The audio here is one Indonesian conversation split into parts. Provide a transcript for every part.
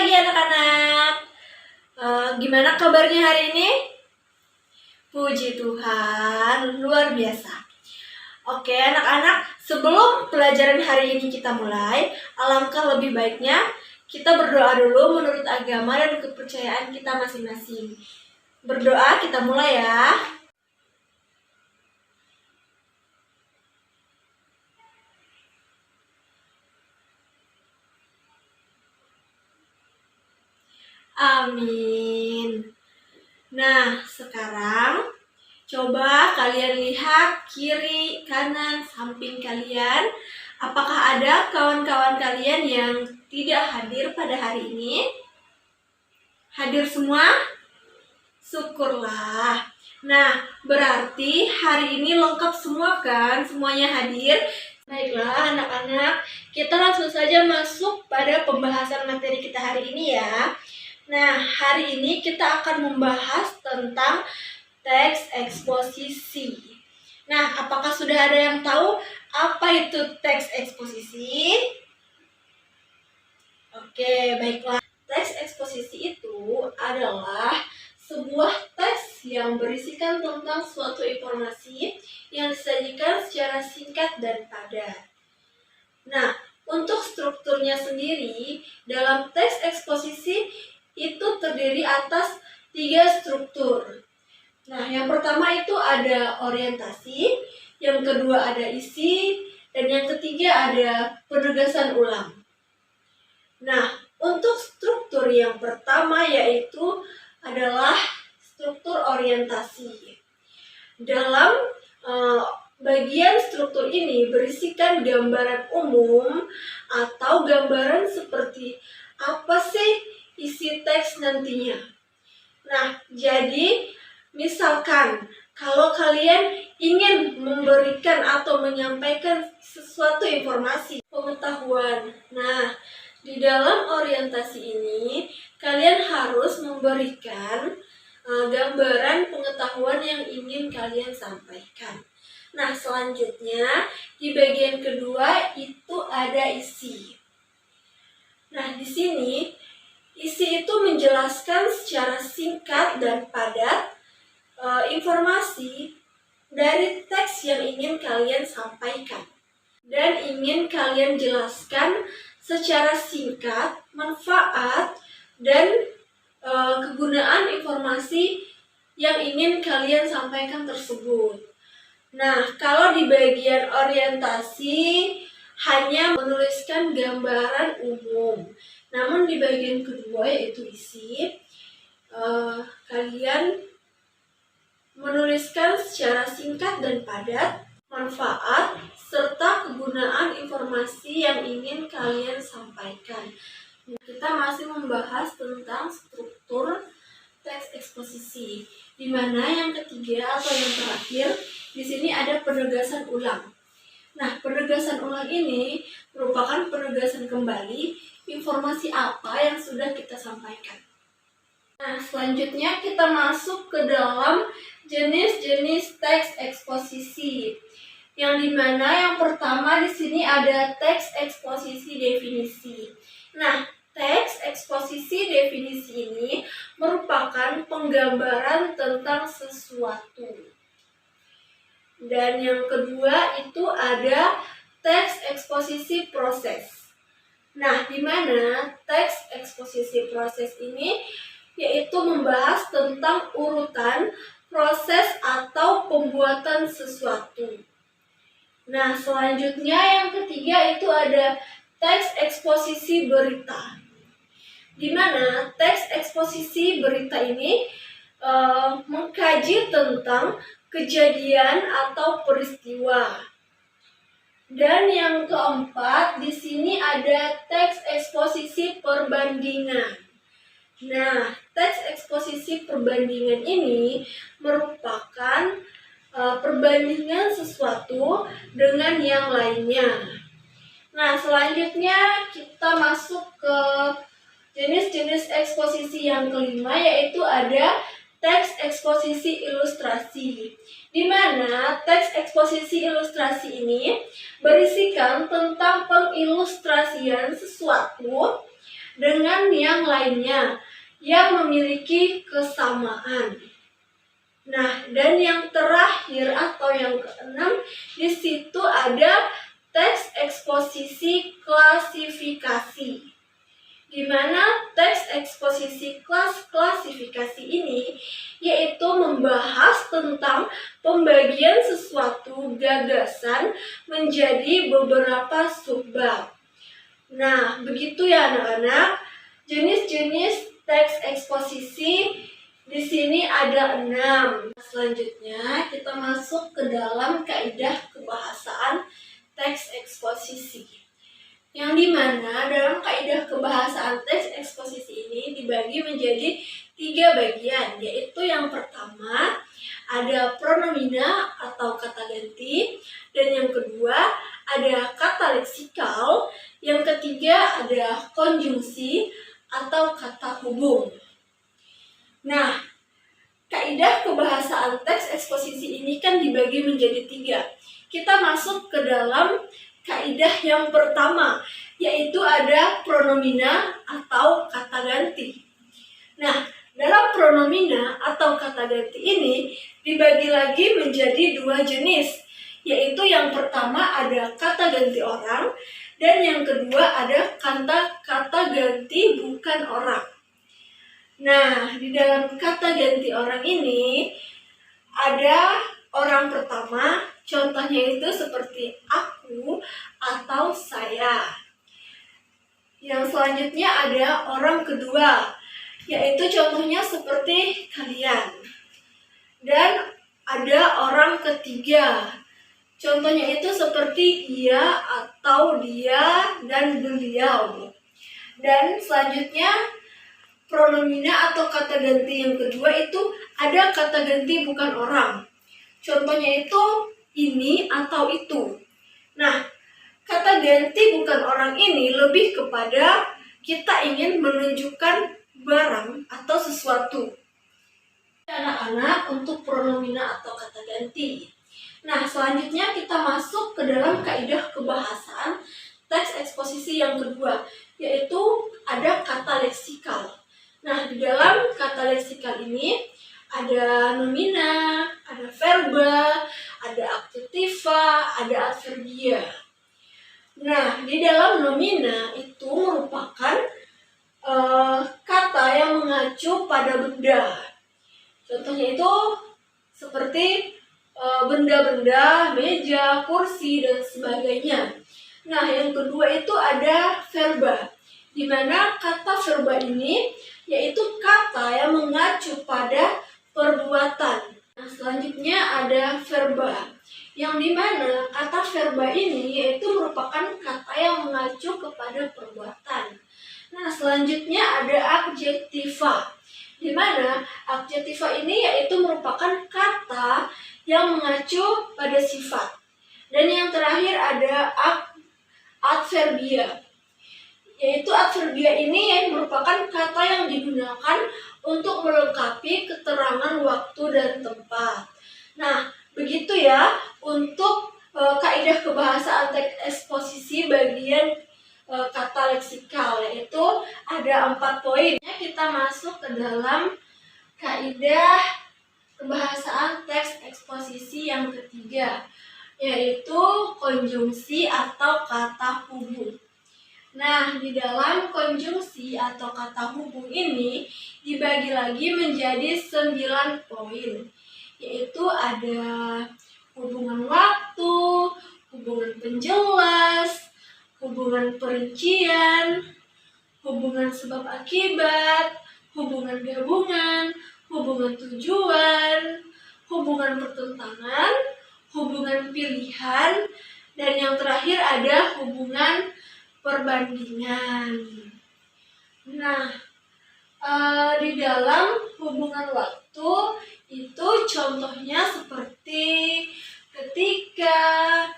lagi anak-anak. Gimana kabarnya hari ini? Puji Tuhan, luar biasa. Oke anak-anak, sebelum pelajaran hari ini kita mulai, alangkah lebih baiknya kita berdoa dulu menurut agama dan kepercayaan kita masing-masing. Berdoa, kita mulai ya. Amin. Nah, sekarang coba kalian lihat kiri, kanan, samping kalian. Apakah ada kawan-kawan kalian yang tidak hadir pada hari ini? Hadir semua? Syukurlah. Nah, berarti hari ini lengkap semua kan? Semuanya hadir? Baiklah anak-anak, kita langsung saja masuk pada pembahasan materi kita hari ini ya. Nah, hari ini kita akan membahas tentang teks eksposisi. Nah, apakah sudah ada yang tahu apa itu teks eksposisi? Oke, baiklah. Teks eksposisi itu adalah sebuah teks yang berisikan tentang suatu informasi yang disajikan secara singkat dan padat. Nah, untuk strukturnya sendiri, dalam teks eksposisi itu terdiri atas 3 struktur. Nah, yang pertama itu ada orientasi, yang kedua ada isi, dan yang ketiga ada penegasan ulang. Nah, untuk struktur yang pertama yaitu adalah struktur orientasi. Dalam bagian struktur ini berisikan gambaran umum atau gambaran seperti apa sih isi teks nantinya. Nah, jadi misalkan kalau kalian ingin memberikan atau menyampaikan sesuatu informasi, pengetahuan. Nah, di dalam orientasi ini kalian harus memberikan gambaran pengetahuan yang ingin kalian sampaikan. Nah, selanjutnya di bagian kedua itu ada isi. Nah, di sini isi itu menjelaskan secara singkat dan padat informasi dari teks yang ingin kalian sampaikan dan ingin kalian jelaskan secara singkat manfaat dan kegunaan informasi yang ingin kalian sampaikan tersebut. Nah, kalau di bagian orientasi hanya menuliskan gambaran umum. Namun di bagian kedua yaitu isi, kalian menuliskan secara singkat dan padat manfaat serta kegunaan informasi yang ingin kalian sampaikan. Kita masih membahas tentang struktur teks eksposisi, di mana yang ketiga atau yang terakhir di sini ada penegasan ulang. Nah, penegasan ulang ini merupakan penegasan kembali informasi apa yang sudah kita sampaikan. Nah, selanjutnya kita masuk ke dalam jenis-jenis teks eksposisi. Yang dimana yang pertama di sini ada teks eksposisi definisi. Nah, teks eksposisi definisi ini merupakan penggambaran tentang sesuatu. Dan yang kedua itu ada teks eksposisi proses. Nah, di mana teks eksposisi proses ini yaitu membahas tentang urutan proses atau pembuatan sesuatu. Nah, selanjutnya yang ketiga itu ada teks eksposisi berita. Di mana teks eksposisi berita ini mengkaji tentang kejadian atau peristiwa. Dan yang keempat, di sini ada teks eksposisi perbandingan. Nah, teks eksposisi perbandingan ini merupakan perbandingan sesuatu dengan yang lainnya. Nah, selanjutnya kita masuk ke jenis-jenis eksposisi yang kelima, yaitu ada teks eksposisi ilustrasi. Di mana teks eksposisi ilustrasi ini berisikan tentang pengilustrasian sesuatu dengan yang lainnya yang memiliki kesamaan. Nah, dan yang terakhir atau yang keenam, di situ ada teks eksposisi klasifikasi. Di mana teks eksposisi klasifikasi ini yaitu membahas tentang pembagian sesuatu gagasan menjadi beberapa subbab. Nah, begitu ya anak-anak. Jenis-jenis teks eksposisi di sini ada 6. Selanjutnya kita masuk ke dalam kaidah kebahasaan teks eksposisi. Yang dimana dalam kaidah kebahasaan teks eksposisi ini dibagi menjadi 3 bagian, yaitu yang pertama ada pronomina atau kata ganti, dan yang kedua ada kata leksikal, yang ketiga ada konjungsi atau kata hubung. Nah, kaidah kebahasaan teks eksposisi ini kan dibagi menjadi 3. Kita masuk ke dalam kaidah yang pertama, yaitu ada pronomina atau kata ganti. Nah, dalam pronomina atau kata ganti ini dibagi lagi menjadi 2 jenis, yaitu yang pertama ada kata ganti orang, dan yang kedua ada kata ganti bukan orang. Nah, di dalam kata ganti orang ini ada orang pertama, contohnya itu seperti aku atau saya. Yang selanjutnya ada orang kedua, yaitu contohnya seperti kalian. Dan ada orang ketiga, contohnya itu seperti ia atau dia dan beliau. Dan selanjutnya pronomina atau kata ganti yang kedua itu ada kata ganti bukan orang. Contohnya itu ini atau itu. Nah, kata ganti bukan orang ini lebih kepada kita ingin menunjukkan barang atau sesuatu. Anak-anak untuk pronomina atau kata ganti. Nah, selanjutnya kita masuk ke dalam kaidah kebahasaan teks eksposisi yang kedua, yaitu ada kata leksikal. Nah, di dalam kata leksikal ini ada nomina, ada verba, ada aktivitas, ada adverbia. Nah, di dalam nomina itu merupakan kata yang mengacu pada benda. Contohnya itu seperti benda-benda, meja, kursi, dan sebagainya. Nah, yang kedua itu ada verba, di mana kata verba ini yaitu kata yang mengacu pada perbuatan. Nah, selanjutnya ada verba, yang dimana kata verba ini yaitu merupakan kata yang mengacu kepada perbuatan. Nah, selanjutnya ada adjektiva, di mana adjektiva ini yaitu merupakan kata yang mengacu pada sifat. Dan yang terakhir ada adverbia, yaitu adverbia ini yang merupakan kata yang digunakan untuk melengkapi keterangan waktu dan tempat. Nah, begitu ya untuk kaidah kebahasaan teks eksposisi bagian kata leksikal, yaitu ada 4 poin. Kita masuk ke dalam kaidah kebahasaan teks eksposisi yang ketiga, yaitu konjungsi atau kata hubung. Nah, di dalam konjungsi atau kata hubung ini dibagi lagi menjadi 9 poin, yaitu ada hubungan waktu, hubungan penjelas, hubungan perincian, hubungan sebab akibat, hubungan gabungan, hubungan tujuan, hubungan pertentangan, hubungan pilihan, dan yang terakhir ada hubungan perbandingan. Nah, di dalam hubungan waktu itu contohnya seperti ketika,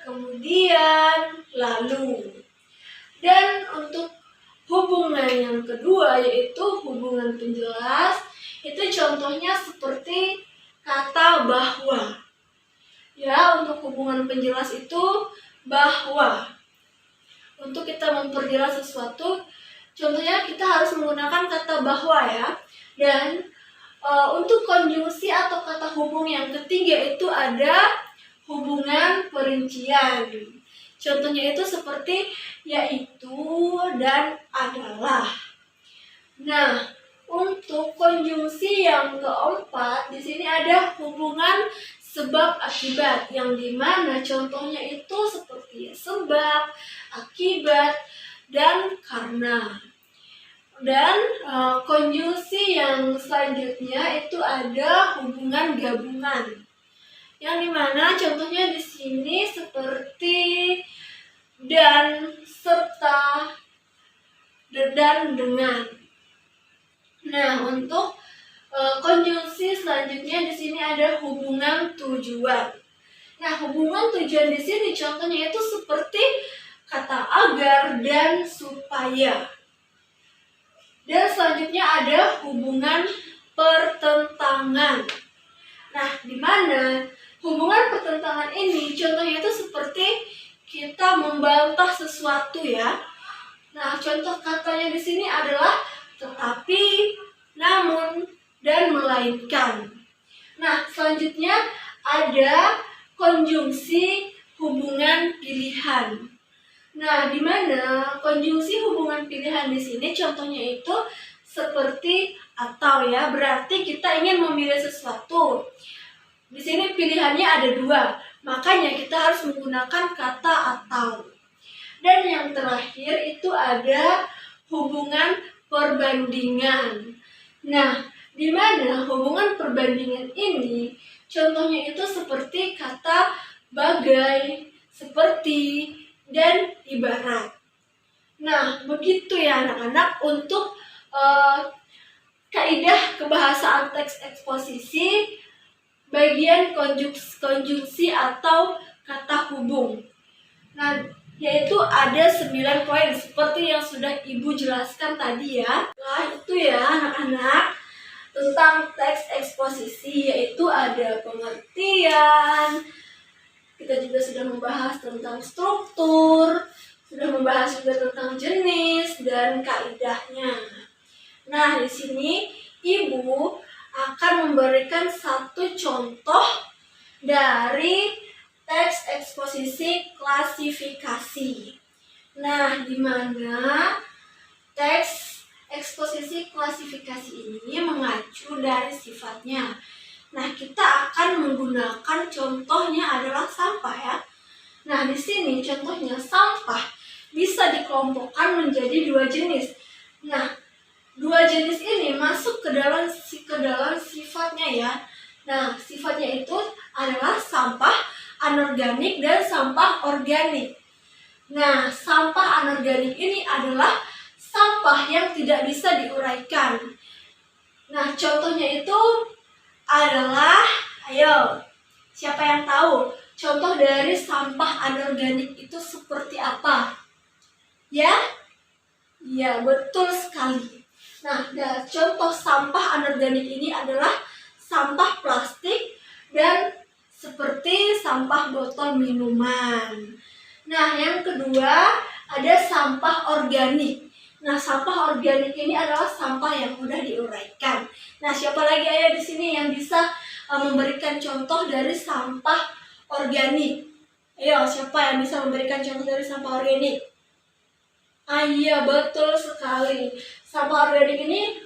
kemudian, lalu. Dan untuk hubungan yang kedua yaitu hubungan penjelas, itu contohnya seperti kata bahwa. Ya, untuk hubungan penjelas itu bahwa. Untuk kita memperjelas sesuatu, Contohnya kita harus menggunakan kata bahwa ya. Dan untuk konjungsi atau kata hubung yang ketiga itu ada hubungan perincian. Contohnya itu seperti yaitu dan adalah. Nah, untuk konjungsi yang keempat di sini ada hubungan sebab akibat yang dimana contohnya itu seperti sebab, akibat, dan karena. Dan konjungsi yang selanjutnya itu ada hubungan gabungan. Yang dimana contohnya di sini seperti dan, serta, dan dengan. Nah, untuk konjungsi selanjutnya di sini ada hubungan tujuan. Nah, hubungan tujuan di sini contohnya itu seperti kata agar dan supaya. Dan selanjutnya ada hubungan pertentangan. Nah, di mana hubungan pertentangan ini contohnya itu seperti kita membantah sesuatu ya. Nah, contoh katanya di sini adalah tetapi, namun, dan melainkan. Nah, selanjutnya ada konjungsi hubungan pilihan. Nah, di mana konjungsi hubungan pilihan di sini contohnya itu seperti atau ya, berarti kita ingin memilih sesuatu. Di sini pilihannya ada dua, makanya kita harus menggunakan kata atau. Dan yang terakhir itu ada hubungan perbandingan. Nah, di mana hubungan perbandingan ini contohnya itu seperti kata bagai, seperti, dan ibarat. Nah, begitu ya anak-anak untuk kaidah kebahasaan teks eksposisi bagian konjungsi atau kata hubung. Nah, yaitu ada 9 poin seperti yang sudah Ibu jelaskan tadi ya. Nah, itu ya anak-anak tentang teks eksposisi, yaitu ada pengertian. Kita juga sudah membahas tentang struktur, sudah membahas juga tentang jenis dan kaidahnya. Nah, di sini Ibu akan memberikan satu contoh dari teks eksposisi klasifikasi. Nah, di mana teks eksposisi klasifikasi ini mengacu dari sifatnya. Nah, kita akan menggunakan contohnya adalah sampah ya. Nah, di sini contohnya sampah bisa dikelompokkan menjadi 2 jenis. Nah, 2 jenis ini masuk ke dalam sifatnya ya. Nah, sifatnya itu adalah sampah anorganik dan sampah organik. Nah, sampah anorganik ini adalah sampah yang tidak bisa diuraikan. Nah, contohnya itu adalah, ayo, siapa yang tahu contoh dari sampah anorganik itu seperti apa? Ya? Ya, betul sekali. Nah, contoh sampah anorganik ini adalah sampah plastik dan seperti sampah botol minuman. Nah, yang kedua ada sampah organik. Nah, sampah organik ini adalah sampah yang mudah diuraikan. Nah, siapa lagi ayah di sini yang bisa memberikan contoh dari sampah organik? Ayo, siapa yang bisa memberikan contoh dari sampah organik? Iya, betul sekali. Sampah organik ini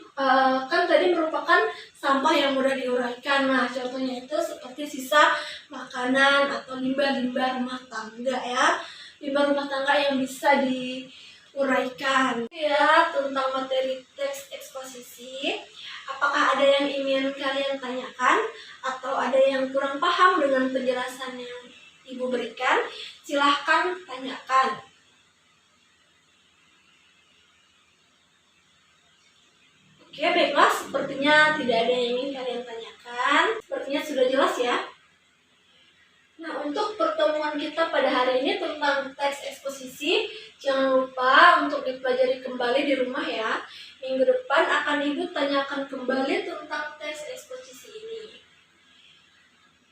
kan tadi merupakan sampah yang mudah diuraikan. Nah, contohnya itu seperti sisa makanan atau limbah-limbah rumah tangga ya. Limbah rumah tangga yang bisa diuraikan. Ya, tentang materi teks eksposisi. Apakah ada yang ingin kalian tanyakan atau ada yang kurang paham dengan penjelasan yang Ibu berikan? Silahkan tanyakan. Oke, baiklah, sepertinya tidak ada yang ingin kalian tanyakan. Sepertinya sudah jelas ya. Nah, untuk pertemuan kita pada hari ini tentang teks eksposisi, jangan lupa untuk dipelajari kembali di rumah ya. Minggu depan akan Ibu tanyakan kembali tentang teks eksposisi ini.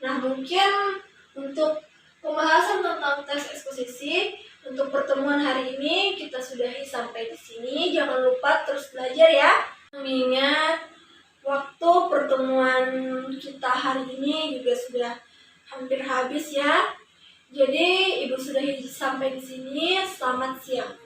Nah, mungkin untuk pembahasan tentang teks eksposisi Untuk pertemuan hari ini kita sudahi sampai di sini. Jangan lupa terus belajar ya. Mengingat waktu pertemuan kita hari ini juga sudah hampir habis ya. Jadi Ibu sudahi sampai di sini. Selamat siang.